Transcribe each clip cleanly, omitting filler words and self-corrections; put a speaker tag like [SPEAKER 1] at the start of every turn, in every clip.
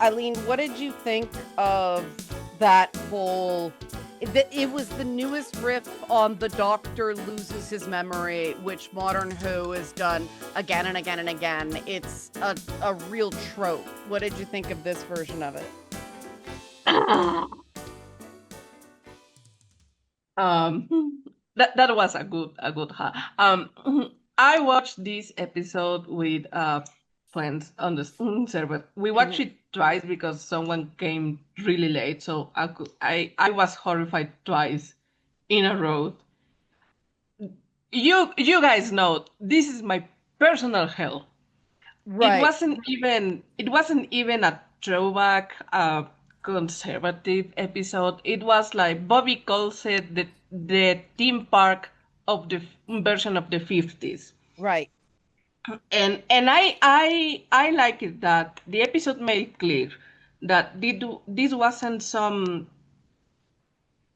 [SPEAKER 1] Eileen, what did you think of that whole? It was the newest riff on the Doctor loses his memory, which Modern Who has done again and again and again. It's a real trope. What did you think of this version of it?
[SPEAKER 2] um that was a good. I watched this episode with friends on the server. We watched
[SPEAKER 1] Mhm.
[SPEAKER 2] it twice because someone came really late, so I was horrified twice in a row. You guys know this is my personal hell.
[SPEAKER 1] Right.
[SPEAKER 2] It wasn't even a throwback conservative episode. It was like Bobby calls it the theme park of the version of the 50s.
[SPEAKER 1] Right.
[SPEAKER 2] And I like it that the episode made clear that this wasn't some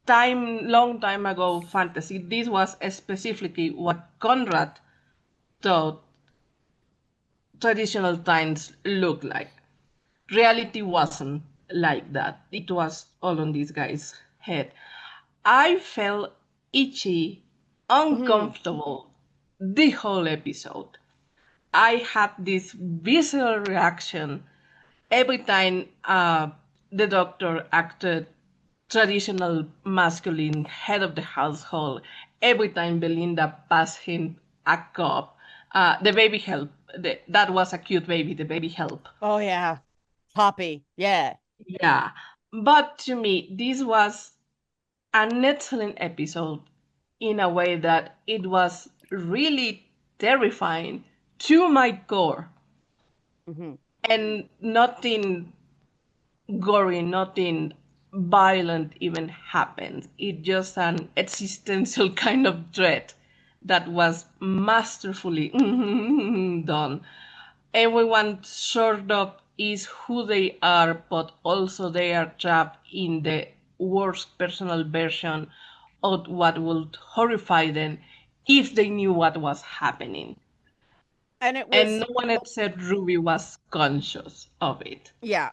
[SPEAKER 2] long time ago fantasy. This was specifically what Conrad thought traditional times looked like. Reality wasn't like that. It was all on this guy's head. I felt itchy,
[SPEAKER 1] Mhm.
[SPEAKER 2] uncomfortable the whole episode. I had this visceral reaction every time the doctor acted traditional masculine head of the household. Every time Belinda passed him a cup, the baby help. That was a cute baby. The baby help.
[SPEAKER 1] Oh yeah. Poppy. Yeah.
[SPEAKER 2] Yeah, but to me, this was an excellent episode in a way that it was really terrifying to my core,
[SPEAKER 1] Mhm.
[SPEAKER 2] and nothing gory, nothing violent even happens. It's just an existential kind of dread that was masterfully done. Everyone sort of is who they are, but also they are trapped in the worst personal version of what would horrify them if they knew what was happening.
[SPEAKER 1] And it
[SPEAKER 2] And
[SPEAKER 1] was
[SPEAKER 2] no one except Ruby was conscious of it.
[SPEAKER 1] yeah.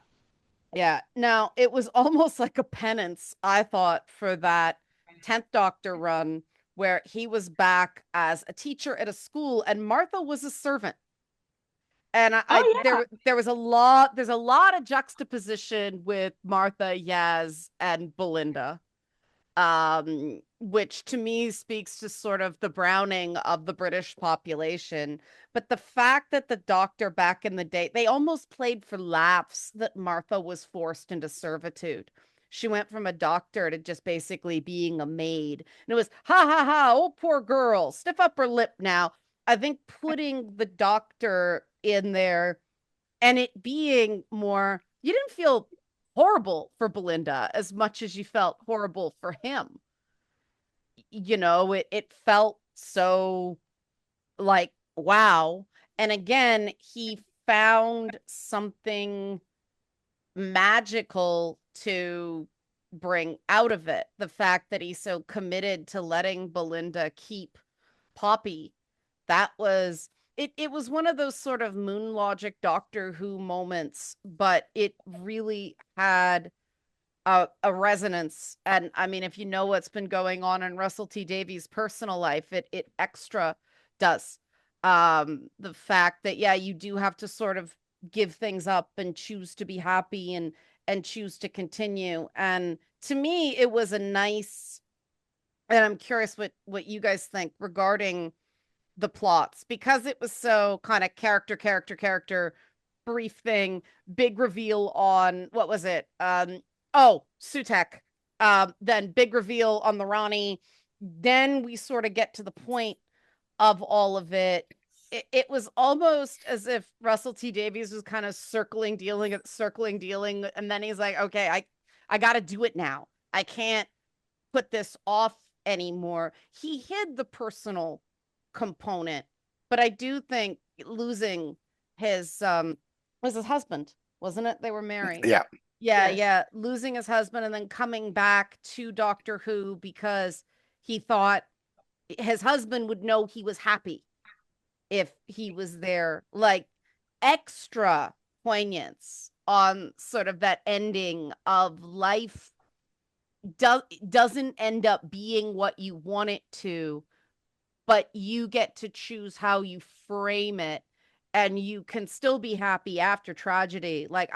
[SPEAKER 1] Yeah. Now, it was almost like a penance, I thought, for that 10th Doctor run where he was back as a teacher at a school and Martha was a servant. And I
[SPEAKER 2] Oh yeah.
[SPEAKER 1] there was there's a lot of juxtaposition with Martha, Yaz, and Belinda. Which to me speaks to sort of the browning of the British population. But the fact that the doctor back in the day, they almost played for laughs that Martha was forced into servitude. She went from a doctor to just basically being a maid. And it was, ha ha ha, oh, poor girl, stiff up her lip now. I think putting the doctor in there and it being more, you didn't feel horrible for Belinda as much as you felt horrible for him. It felt so like wow. And again, he found something magical to bring out of it. The fact that he's so committed to letting Belinda keep Poppy, that was it was one of those sort of moon logic Doctor Who moments, but it really had a resonance. And I mean, if you know what's been going on in Russell T Davies' personal life, it extra does. The fact that yeah, you do have to sort of give things up and choose to be happy and choose to continue. And to me, it was a nice, and I'm curious what you guys think regarding the plots because it was so kind of character brief thing, big reveal on what was it, oh, Sutek, then big reveal on the Ronnie, then we sort of get to the point of all of it was almost as if Russell T Davies was kind of circling dealing, and then he's like, okay, I got to do it now. I can't put this off anymore. He hid the personal component, but I do think losing his was his husband, wasn't it? They were married.
[SPEAKER 3] Yeah.
[SPEAKER 1] Yeah,
[SPEAKER 2] Yes.
[SPEAKER 1] yeah, losing his husband and then coming back to Doctor Who because he thought his husband would know he was happy if he was there. Like extra poignance on sort of that ending of life doesn't end up being what you want it to, but you get to choose how you frame it, and you can still be happy after tragedy. Like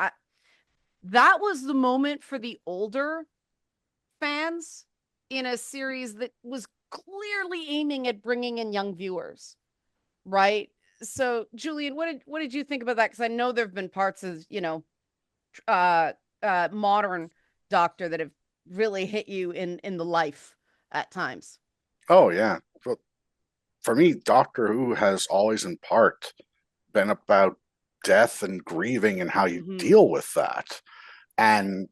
[SPEAKER 1] that was the moment for the older fans in a series that was clearly aiming at bringing in young viewers, right? So, Julian, what did you think about that? Because I know there have been parts of uh, modern Doctor that have really hit you in the life at times.
[SPEAKER 3] Oh yeah. Well, for me, Doctor Who has always in part been about death and grieving and how you
[SPEAKER 1] Mm-hmm.
[SPEAKER 3] deal with that. And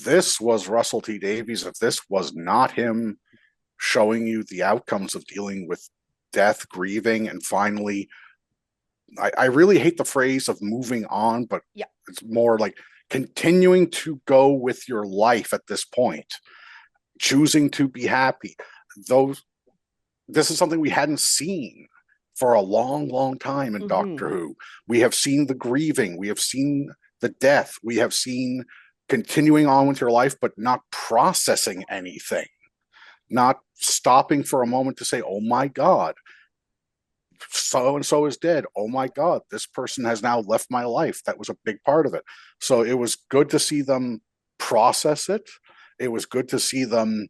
[SPEAKER 3] this was Russell T Davies. If this was not him showing you the outcomes of dealing with death, grieving, and finally, I really hate the phrase of moving on, but
[SPEAKER 1] Yeah.
[SPEAKER 3] it's more like continuing to go with your life at this point, choosing to be happy. Those This is something we hadn't seen for a long, long time in
[SPEAKER 1] Mm-hmm.
[SPEAKER 3] Doctor Who. We have seen the grieving, we have seen the death, we have seen continuing on with your life, but not processing anything, not stopping for a moment to say, oh my God, so and so is dead. Oh my God, this person has now left my life. That was a big part of it. So it was good to see them process it. It was good to see them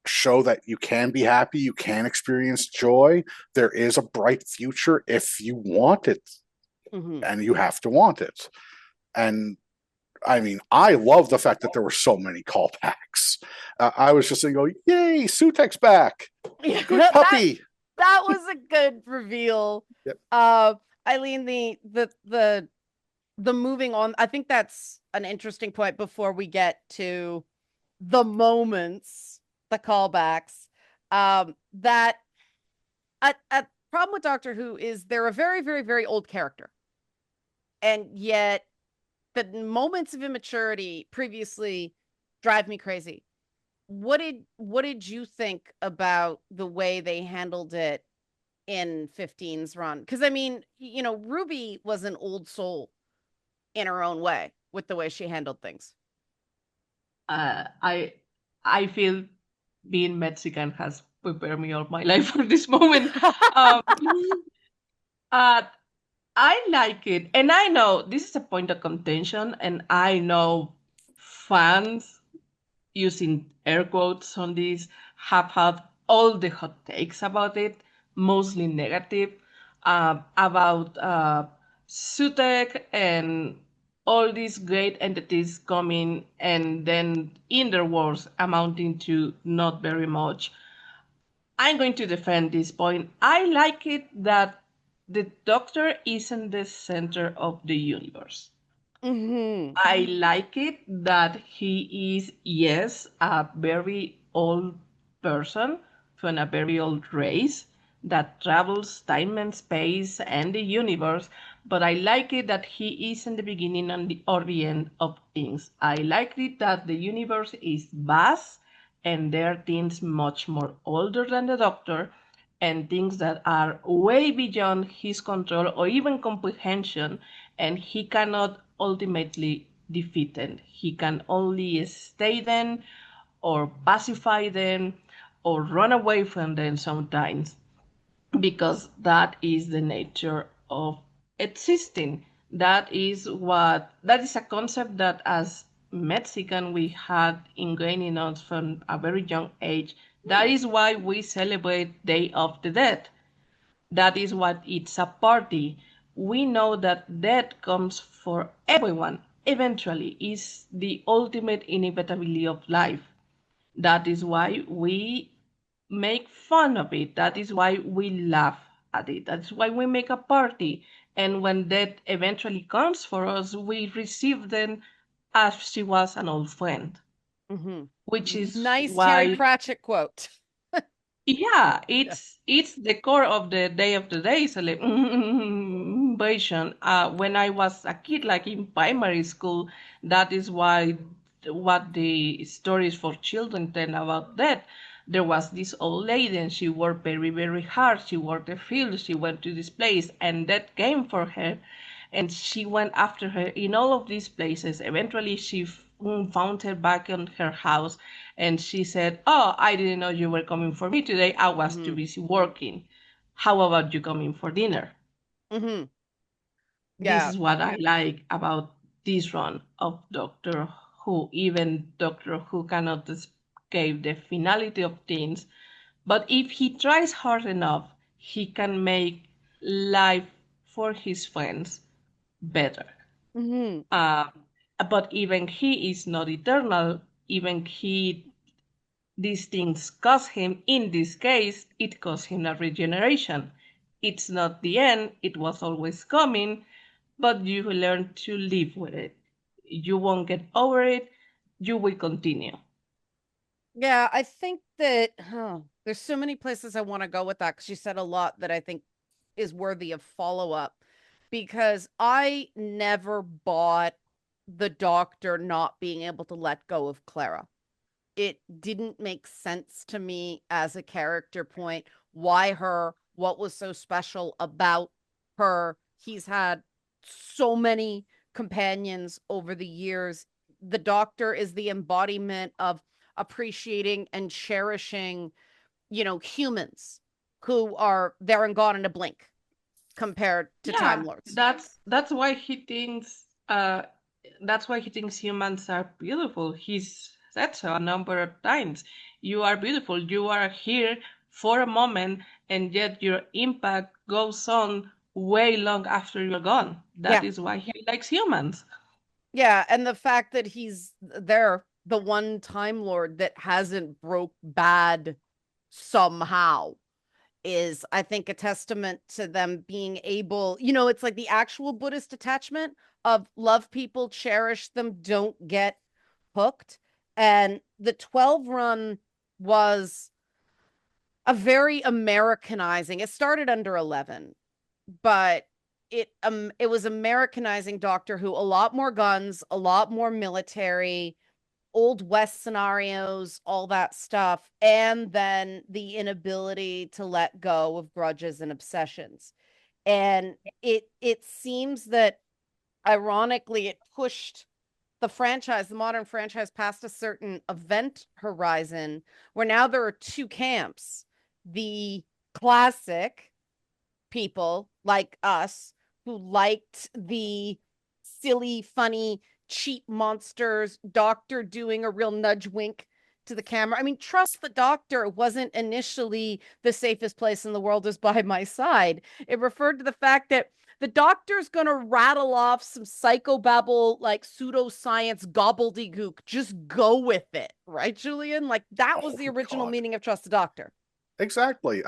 [SPEAKER 3] show that you can be happy, you can experience joy. There is a bright future if you want it,
[SPEAKER 1] Mm-hmm.
[SPEAKER 3] and you have to want it. And I mean, I love the fact that there were so many callbacks. I was just going, "Yay, Sutek's back!
[SPEAKER 1] Yeah,
[SPEAKER 3] Good puppy!"
[SPEAKER 1] that was a good reveal.
[SPEAKER 3] Yep.
[SPEAKER 1] Eileen, the moving on, I think that's an interesting point before we get to the moments, the callbacks. That a problem with Doctor Who is they're a very, very, very old character. And yet the moments of immaturity previously drive me crazy. What did you think about the way they handled it in 15's run? Because I mean, Ruby was an old soul in her own way with the way she handled things.
[SPEAKER 2] Uh, I I feel being Mexican has prepared me all my life for this moment. Um, uh, I like it, and I know this is a point of contention, and I know fans using air quotes on this have had all the hot takes about it, mostly negative, about Sutek and all these great entities coming and then in their words amounting to not very much. I'm going to defend this point. I like it that the Doctor isn't the center of the universe.
[SPEAKER 1] Mm-hmm.
[SPEAKER 2] I like it that he is, yes, a very old person from a very old race that travels time and space and the universe, but I like it that he is in the beginning and or the end of things. I like it that the universe is vast and there are things much more older than the Doctor and things that are way beyond his control or even comprehension, and he cannot ultimately defeat them. He can only stay them or pacify them or run away from them sometimes because that is the nature of existing. That is a concept that as Mexican we had ingrained in us from a very young age. That is why we celebrate Day of the Dead. That is what it's a party. We know that death comes for everyone. Eventually, is the ultimate inevitability of life. That is why we make fun of it. That is why we laugh at it. That's why we make a party. And when death eventually comes for us, we receive them as she was an old friend.
[SPEAKER 1] Mm-hmm.
[SPEAKER 2] Which is
[SPEAKER 1] Nice Terry
[SPEAKER 2] why,
[SPEAKER 1] Pratchett quote.
[SPEAKER 2] yeah,
[SPEAKER 1] Yeah.
[SPEAKER 2] it's the core of the Day of the Day celebration. When I was a kid, like in primary school, that is why what the stories for children tell about that. There was this old lady, and she worked very, very hard. She worked the field. She went to this place, and that came for her. and she went after her in all of these places. Eventually, she found her back in her house, and she said, "Oh, I didn't know you were coming for me today. I was too busy working. How about you coming for dinner?"
[SPEAKER 1] Mm-hmm.
[SPEAKER 2] This
[SPEAKER 1] Yeah.
[SPEAKER 2] is what I like about this run of Doctor Who. Even Doctor Who cannot escape the finality of things, but if he tries hard enough, he can make life for his friends better.
[SPEAKER 1] Mm-hmm.
[SPEAKER 2] Uh, but even he is not eternal. Even these things cost him. In this case, it cost him a regeneration. It's not the end. It was always coming, but you learn to live with it. You won't get over it. You will continue.
[SPEAKER 1] Yeah, I think that there's so many places I want to go with that because you said a lot that I think is worthy of follow up because I never bought the doctor not being able to let go of Clara. It didn't make sense to me as a character point. Why her? What was so special about her? He's had so many companions over the years. The doctor is the embodiment of appreciating and cherishing, humans who are there and gone in a blink compared to Time
[SPEAKER 2] Yeah,
[SPEAKER 1] Lords.
[SPEAKER 2] that's why he thinks humans are beautiful. He's said so a number of times. You are beautiful. You are here for a moment, and yet your impact goes on way long after you're gone. That
[SPEAKER 1] Yeah.
[SPEAKER 2] is why he likes humans.
[SPEAKER 1] Yeah, and the fact that he's there, the one Time Lord that hasn't broke bad somehow is, I think, a testament to them being able, it's like the actual Buddhist attachment of love people, cherish them, don't get hooked. And the 12 run was a very Americanizing. It started under 11, but it was Americanizing Doctor Who, a lot more guns, a lot more military, old west scenarios, all that stuff, and then the inability to let go of grudges and obsessions. And it seems that ironically it pushed the modern franchise past a certain event horizon where now there are two camps. The classic people like us who liked the silly, funny, cheap monsters, Doctor doing a real nudge wink to the camera. I mean, trust the Doctor wasn't initially the safest place in the world is by my side. It referred to the fact that the Doctor's gonna rattle off some psychobabble, like pseudoscience gobbledygook. Just go with it, right, Julian? Like that was
[SPEAKER 3] Oh
[SPEAKER 1] the original
[SPEAKER 3] God,
[SPEAKER 1] meaning of trust the Doctor.
[SPEAKER 3] exactly.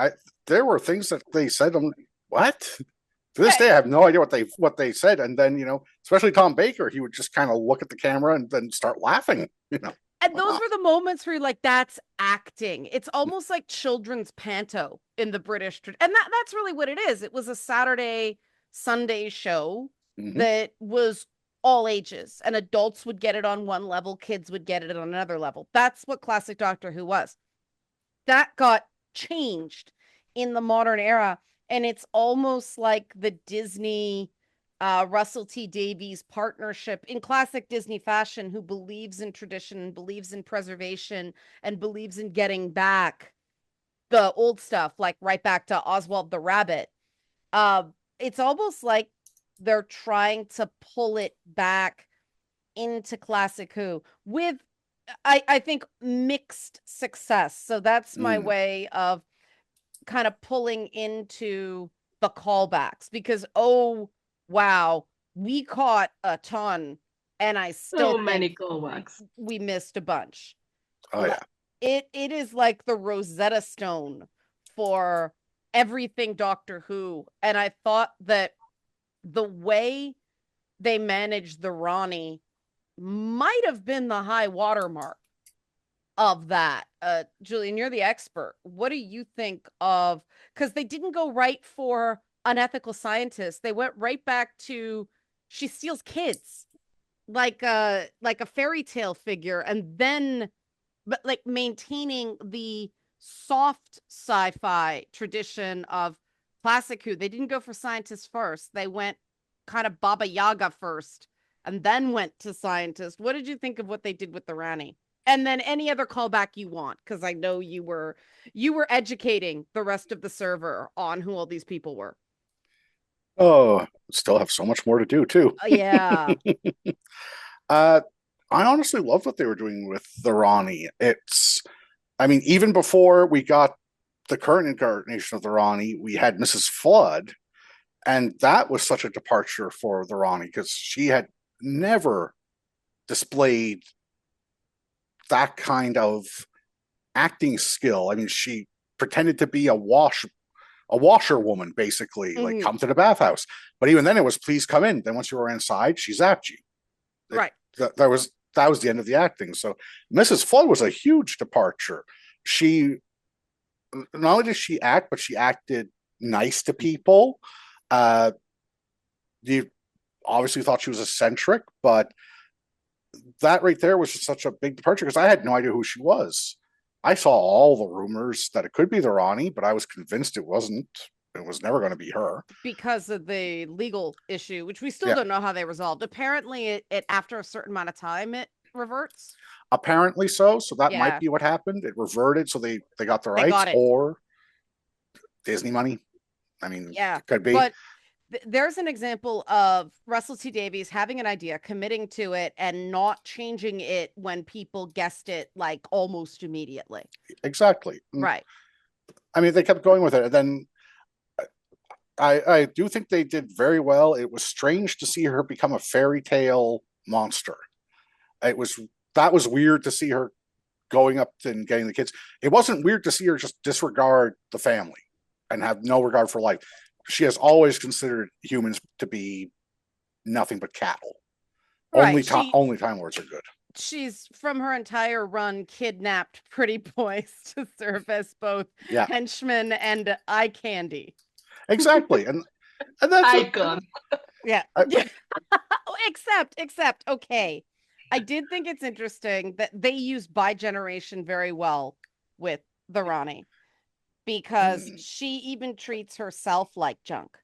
[SPEAKER 3] There were things that they said. I'm like, what? To this
[SPEAKER 1] Yeah,
[SPEAKER 3] day, I have no idea what they said. And then especially Tom Baker, he would just kind of look at the camera and then start laughing.
[SPEAKER 1] and those
[SPEAKER 3] Ah,
[SPEAKER 1] were the moments where you're like, that's acting. It's almost like children's panto in the and that's really what it is. It was a Saturday, Sunday show
[SPEAKER 3] mhm.
[SPEAKER 1] that was all ages, and adults would get it on one level, kids would get it on another level. That's what classic Doctor Who was. That got changed in the modern era, and it's almost like the Disney Russell T Davies partnership in classic Disney fashion, who believes in tradition, believes in preservation, and believes in getting back the old stuff, like right back to Oswald the Rabbit. uh it's almost like they're trying to pull it back into classic Who with, I think, mixed success. So that's my
[SPEAKER 3] Mm.
[SPEAKER 1] way of kind of pulling into the callbacks because, oh wow, we caught a ton, and I still
[SPEAKER 2] So many
[SPEAKER 1] think
[SPEAKER 2] callbacks.
[SPEAKER 1] we missed a bunch.
[SPEAKER 3] Oh yeah.
[SPEAKER 1] It is like the Rosetta Stone for everything Doctor Who, and I thought that the way they managed the Ronnie might have been the high watermark of that. Julian, you're the expert. What do you think of, because they didn't go right for unethical scientists. They went right back to she steals kids like a fairy tale figure, and then but like maintaining the soft sci-fi tradition of classic Who. They didn't go for scientists first. They went kind of Baba Yaga first and then went to scientist. What did you think of what they did with the Rani? And then any other callback you want, because I know you were educating the rest of the server on who all these people were.
[SPEAKER 3] Oh, still have so much more to do too.
[SPEAKER 1] Yeah.
[SPEAKER 3] Uh, I honestly love what they were doing with the Ronnie. I mean, even before we got the current incarnation of the Ronnie, we had Mrs. Flood, and that was such a departure for the Ronnie because she had never displayed that kind of acting skill. I mean, she pretended to be a washerwoman, basically, like come to the bathhouse. But even then, it was please come in. Then once you were inside, she's at you.
[SPEAKER 1] Right.
[SPEAKER 3] That was the end of the acting. So Mrs. Flood was a huge departure. She not only did she act, but she acted nice to people. You obviously thought she was eccentric, but that right there was just such a big departure because I had no idea who she was. I saw all the rumors that it could be the Ronnie, but I was convinced it wasn't. It was never going to be her
[SPEAKER 1] because of the legal issue, which we still don't know how they resolved. Apparently, it after a certain amount of time it reverts.
[SPEAKER 3] Apparently so. So that might be what happened. It reverted, so they got the rights or Disney money. I mean, it could be.
[SPEAKER 1] But there's an example of Russell T Davies having an idea, committing to it, and not changing it when people guessed it like almost immediately.
[SPEAKER 3] Exactly.
[SPEAKER 1] Right.
[SPEAKER 3] I mean, they kept going with it, and then I do think they did very well. It was strange to see her become a fairy tale monster. That was weird to see her going up and getting the kids. It wasn't weird to see her just disregard the family and have no regard for life. She has always considered humans to be nothing but cattle. Right. Only Time Lords are good.
[SPEAKER 1] She's from her entire run kidnapped pretty boys to serve as both henchmen and eye candy.
[SPEAKER 3] Exactly, and that's
[SPEAKER 2] icon.
[SPEAKER 1] Except okay. I did think it's interesting that they use bi-generation very well with the Ronnie because she even treats herself like junk.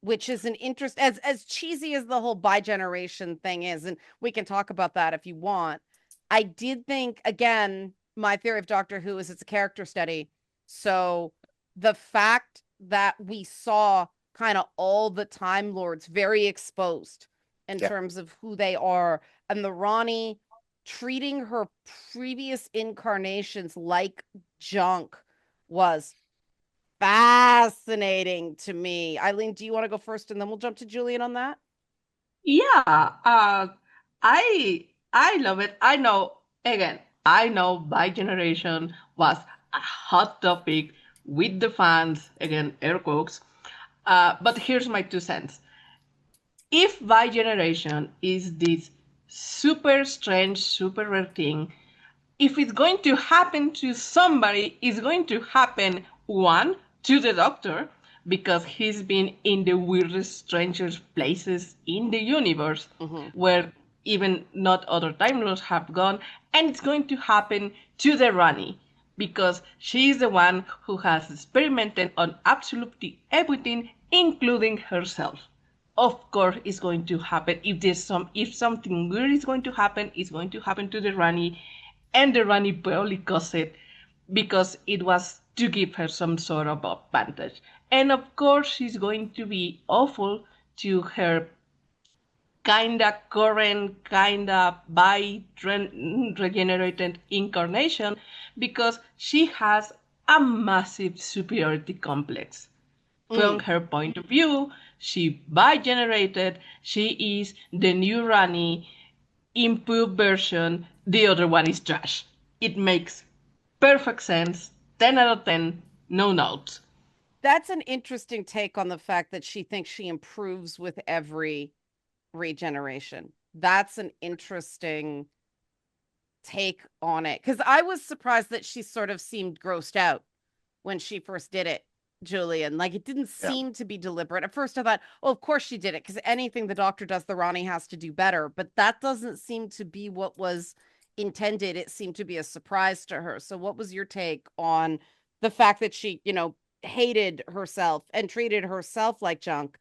[SPEAKER 1] Which is an interest as cheesy as the whole bi-generation thing is, and we can talk about that if you want. I did think, again, my theory of Doctor Who is it's a character study. So the fact that we saw kind of all the Time Lords very exposed in terms of who they are, and the Ronnie treating her previous incarnations like junk was fascinating to me. Eileen, do you want to go first and then we'll jump to Julian on that?
[SPEAKER 2] Yeah, I love it. I know bi-generation was a hot topic with the fans, again, air quotes. But here's my 2 cents. If bi-generation is this super strange, super rare thing, if it's going to happen to somebody, it's going to happen, one, to the Doctor, because he's been in the weirdest, strangest places in the universe, where even not other Time Lords have gone, and it's going to happen to the Rani, because she is the one who has experimented on absolutely everything, including herself. Of course, it's going to happen. If something weird is going to happen, it's going to happen to the Rani, and the Rani probably caused it because it was to give her some sort of advantage. And of course, she's going to be awful to her kinda current, kinda regenerated incarnation because she has a massive superiority complex. From her point of view, she bi-generated, she is the new Rani, improved version, the other one is trash. It makes perfect sense, 10 out of 10, no notes.
[SPEAKER 1] That's an interesting take on the fact that she thinks she improves with every regeneration. That's an interesting take on it, because I was surprised that she sort of seemed grossed out when she first did it, Julian. Like, it didn't seem to be deliberate. At first I thought, oh, of course she did it, because anything the Doctor does, the Ronnie has to do better. But that doesn't seem to be what was intended. It seemed to be a surprise to her. So what was your take on the fact that she, hated herself and treated herself like junk,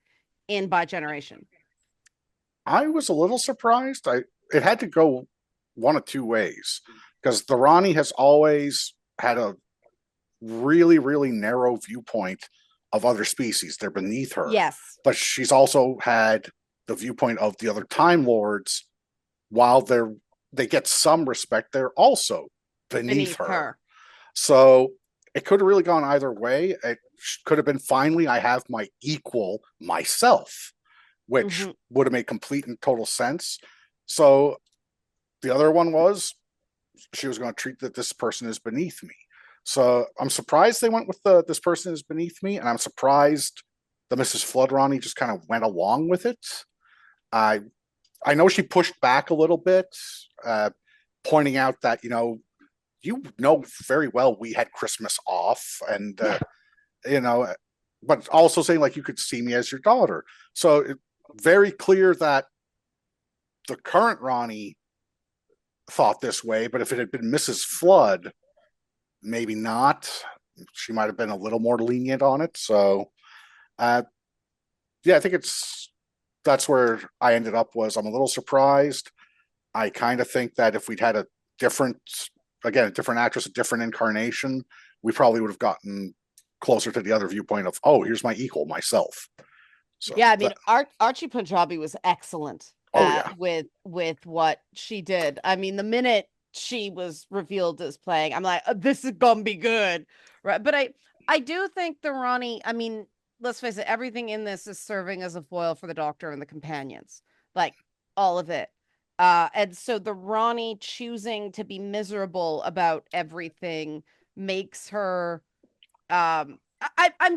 [SPEAKER 1] in By Generation.
[SPEAKER 3] I was a little surprised. It had to go one of two ways because the Ronnie has always had a really, really narrow viewpoint of other species. They're beneath her.
[SPEAKER 1] Yes.
[SPEAKER 3] But she's also had the viewpoint of the other Time Lords. While they get some respect, they're also beneath her. So it could have really gone either way. It could have been finally I have my equal myself, which would have made complete and total sense. So the other one was she was going to treat that this person is beneath me. So I'm surprised they went with this person is beneath me, and I'm surprised the Mrs. Flood Ronnie just kind of went along with it. I know she pushed back a little bit, pointing out that you know very well we had Christmas off, and but also saying like you could see me as your daughter. So very clear that the current Ronnie thought this way, but if it had been Mrs. Flood, maybe not. She might have been a little more lenient on it. So, yeah, I think that's where I ended up. I'm a little surprised. I kind of think that if we'd had a different actress, a different incarnation, we probably would have gotten closer to the other viewpoint of, oh, here's my equal, myself. So
[SPEAKER 1] yeah, I mean, Archie Punjabi was excellent with what she did. I mean, the minute she was revealed as playing, I'm like, this is gonna be good, right? But I do think the Ronnie, I mean, let's face it, everything in this is serving as a foil for the Doctor and the companions, like all of it. And so the Ronnie choosing to be miserable about everything makes her. I'm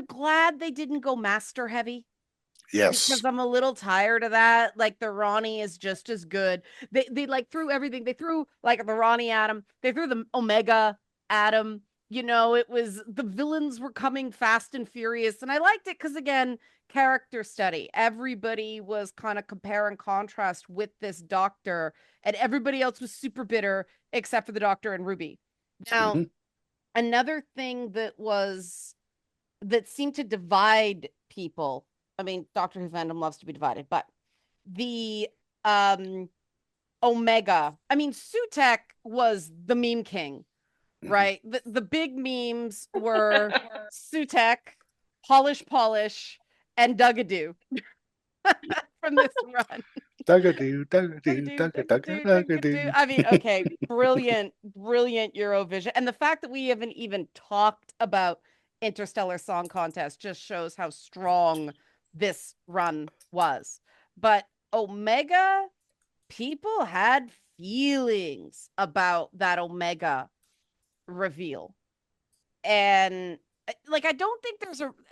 [SPEAKER 1] glad they didn't go master heavy.
[SPEAKER 3] Yes,
[SPEAKER 1] because I'm a little tired of that. Like the Ronnie is just as good. They like threw everything. They threw like the Ronnie Atom. They threw the Omega Atom. It was the villains were coming fast and furious, and I liked it because again, character study. Everybody was kind of compare and contrast with this Doctor, and everybody else was super bitter except for the Doctor and Ruby. Now, another thing that seemed to divide people. I mean, Doctor Who fandom loves to be divided, but the Omega. I mean, Sutek was the meme king, right? The big memes were Sutek, Polish, and Dugadoo from this run.
[SPEAKER 3] Dugadoo, Dugadoo, Dugadoo.
[SPEAKER 1] I mean, okay, brilliant Eurovision. And the fact that we haven't even talked about Interstellar Song Contest just shows how strong this run was. But Omega, people had feelings about that Omega reveal. And like, I don't think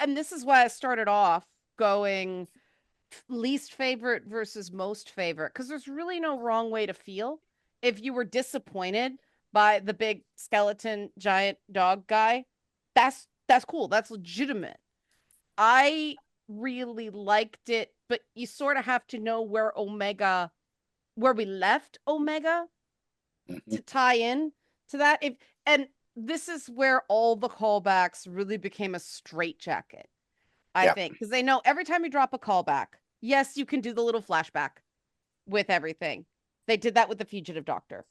[SPEAKER 1] and this is why I started off going least favorite versus most favorite, because there's really no wrong way to feel. If you were disappointed by the big skeleton giant dog guy, that's cool. That's legitimate. I really liked it, but you sort of have to know where we left Omega to tie in to that. And this is where all the callbacks really became a straitjacket. I think, because they know every time you drop a callback, yes, you can do the little flashback with everything. They did that with the Fugitive Doctor.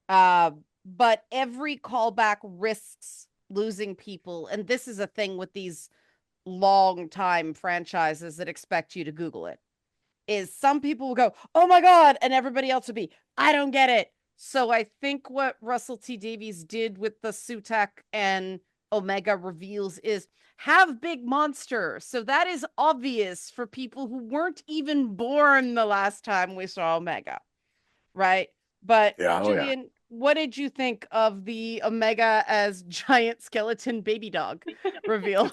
[SPEAKER 1] But every callback risks losing people. And this is a thing with these long time franchises that expect you to Google it. Is some people will go, oh my God, and everybody else would be, I don't get it. So I think what Russell T Davies did with the Sutek and Omega reveals is have big monsters. So that is obvious for people who weren't even born the last time we saw Omega, right? But Julian, what did you think of the Omega as giant skeleton baby dog reveal?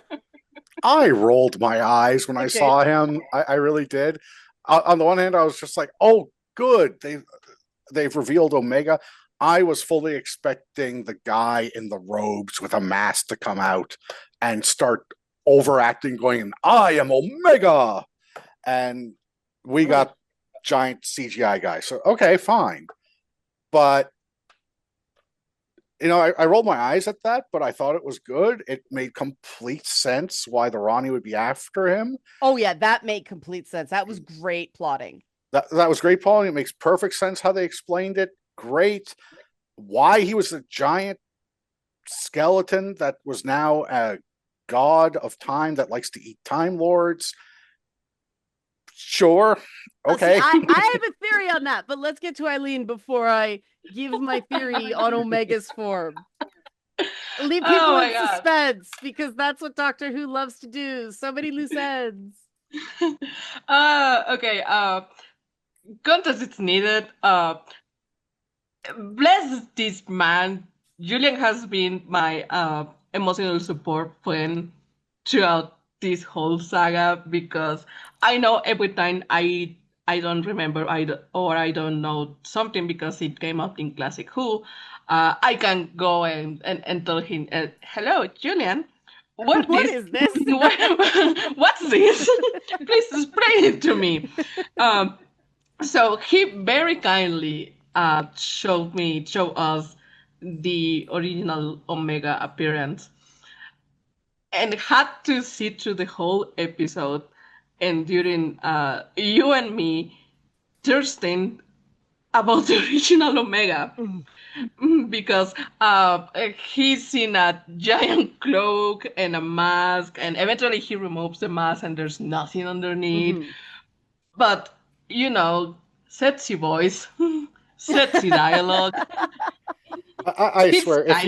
[SPEAKER 3] I rolled my eyes when I saw him. I really did. On the one hand, I was just like, oh, good. They've revealed Omega. I was fully expecting the guy in the robes with a mask to come out and start overacting, going, I am Omega. And we got giant CGI guy. So, okay, fine. But I rolled my eyes at that, but I thought it was good. It made complete sense why the Ronnie would be after him.
[SPEAKER 1] Oh yeah, that made complete sense. That was great plotting.
[SPEAKER 3] That was great, Paul. It makes perfect sense how they explained it. Great. Why he was a giant skeleton that was now a god of time that likes to eat time lords. Sure. Okay.
[SPEAKER 1] See, I have a theory on that, but let's get to Eileen before I give my theory on Omega's form. Leave people in suspense because that's what Doctor Who loves to do. So many loose ends.
[SPEAKER 2] Okay. Context is needed. Bless this man. Julian has been my emotional support friend throughout this whole saga because I know every time I don't remember or I don't know something because it came up in Classic Who, I can go and tell him, hello, Julian. What
[SPEAKER 1] is this?
[SPEAKER 2] What's this? Please explain it to me. So he very kindly showed us the original Omega appearance and had to sit through the whole episode and during you and me thirsting about the original Omega because he's in a giant cloak and a mask and eventually he removes the mask and there's nothing underneath. But sexy voice, sexy dialogue.
[SPEAKER 3] I swear,
[SPEAKER 2] if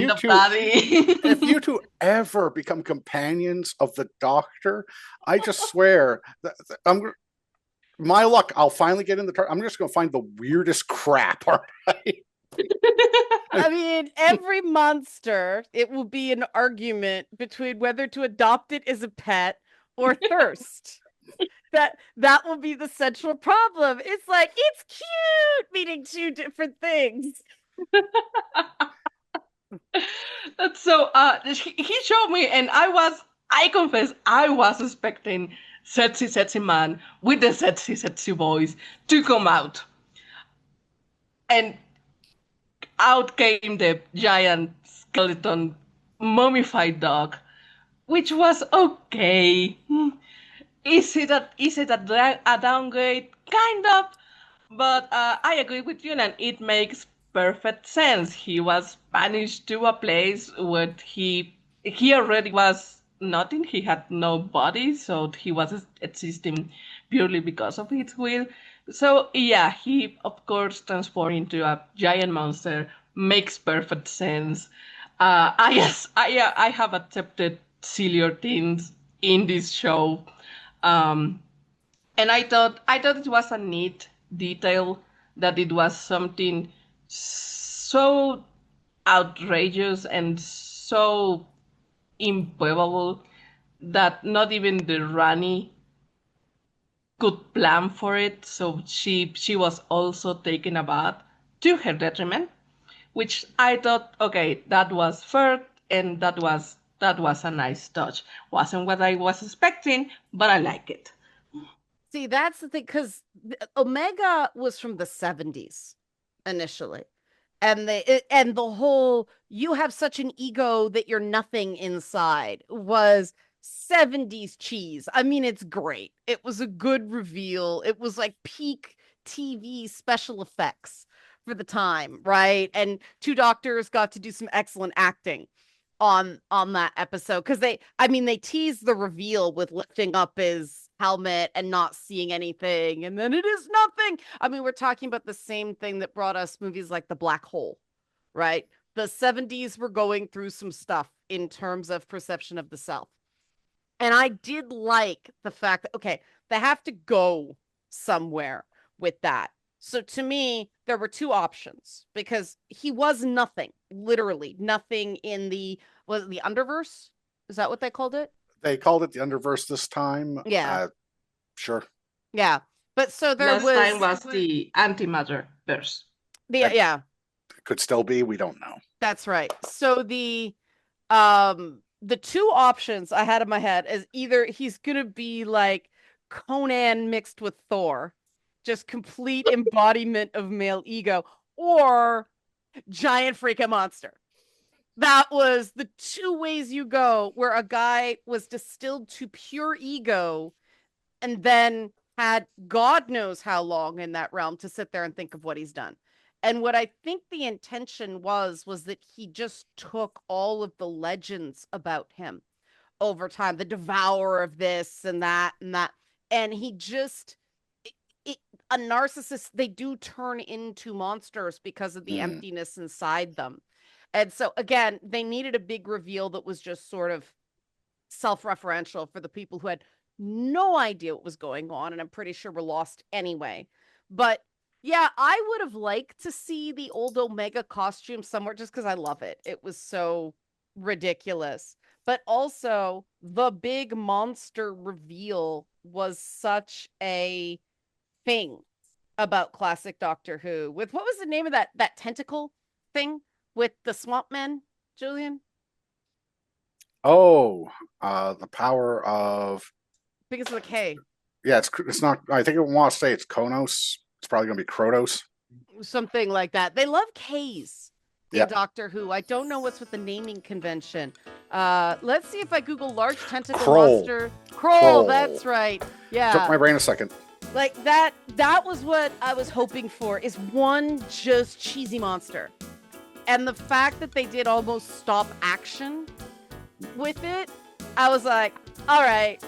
[SPEAKER 3] if you two ever become companions of the Doctor, I just swear that my luck. I'll finally get in the. I'm just going to find the weirdest crap. All right.
[SPEAKER 1] I mean, every monster, it will be an argument between whether to adopt it as a pet or thirst. That will be the central problem. It's like, it's cute meaning two different things.
[SPEAKER 2] That's so he showed me and I confess I was expecting sexy man with the sexy voice to come out. And out came the giant skeleton mummified dog, which was okay. Is it a downgrade? Kind of. But I agree with you, and it makes perfect sense. He was banished to a place where he already was nothing. He had no body, so he was existing purely because of his will. So yeah, he of course transformed into a giant monster. Makes perfect sense. I have accepted sillier things in this show. And I thought it was a neat detail that it was something so outrageous and so improbable that not even the Rani could plan for it. So she was also taken aback to her detriment, which I thought, okay, that was fair and that was a nice touch. Wasn't what I was expecting, but I like it.
[SPEAKER 1] See, that's the thing, because Omega was from the 70s initially. And the whole you have such an ego that you're nothing inside was 70s cheese. I mean, it's great. It was a good reveal. It was like peak TV special effects for the time, right? And two doctors got to do some excellent acting on that episode because they teased the reveal with lifting up his helmet and not seeing anything, and then it is nothing. I mean, we're talking about the same thing that brought us movies like The Black Hole, right? The 70s were going through some stuff in terms of perception of the self. And I did like the fact that, okay, they have to go somewhere with that. So to me, there were two options because he was nothing, literally nothing in the Underverse? Is that what they called it?
[SPEAKER 3] They called it the Underverse this time.
[SPEAKER 1] Yeah.
[SPEAKER 3] Sure.
[SPEAKER 1] Yeah. But so there
[SPEAKER 2] Last time was the antimatter verse.
[SPEAKER 1] Yeah.
[SPEAKER 3] Could still be, we don't know.
[SPEAKER 1] That's right. So the two options I had in my head is either he's gonna be like Conan mixed with Thor, just complete embodiment of male ego, or giant freaking monster. That was the two ways you go, where a guy was distilled to pure ego and then had God knows how long in that realm to sit there and think of what he's done. And what I think the intention was that he just took all of the legends about him over time, the devourer of this and that and that. And he just, a narcissist, they do turn into monsters because of the emptiness inside them. And so, again, they needed a big reveal that was just sort of self-referential for the people who had no idea what was going on, and I'm pretty sure were lost anyway. But yeah, I would have liked to see the old Omega costume somewhere just because I love it. It was so ridiculous. But also, the big monster reveal was such a thing about classic Doctor Who. With what was the name of that tentacle thing with the swamp men, Julian?
[SPEAKER 3] Oh, the power of
[SPEAKER 1] Because of the K.
[SPEAKER 3] yeah, it's not. I think I want to say it's Konos. It's probably going to be Krotos.
[SPEAKER 1] Something like that. They love K's in
[SPEAKER 3] Yep.
[SPEAKER 1] Doctor Who. I don't know what's with the naming convention. Let's see if I Google large tentacle
[SPEAKER 3] Kroll.
[SPEAKER 1] monster. Kroll, that's right. Yeah.
[SPEAKER 3] Took my brain a second.
[SPEAKER 1] Like that was what I was hoping for, is one just cheesy monster. And the fact that they did almost stop action with it, I was like, all right,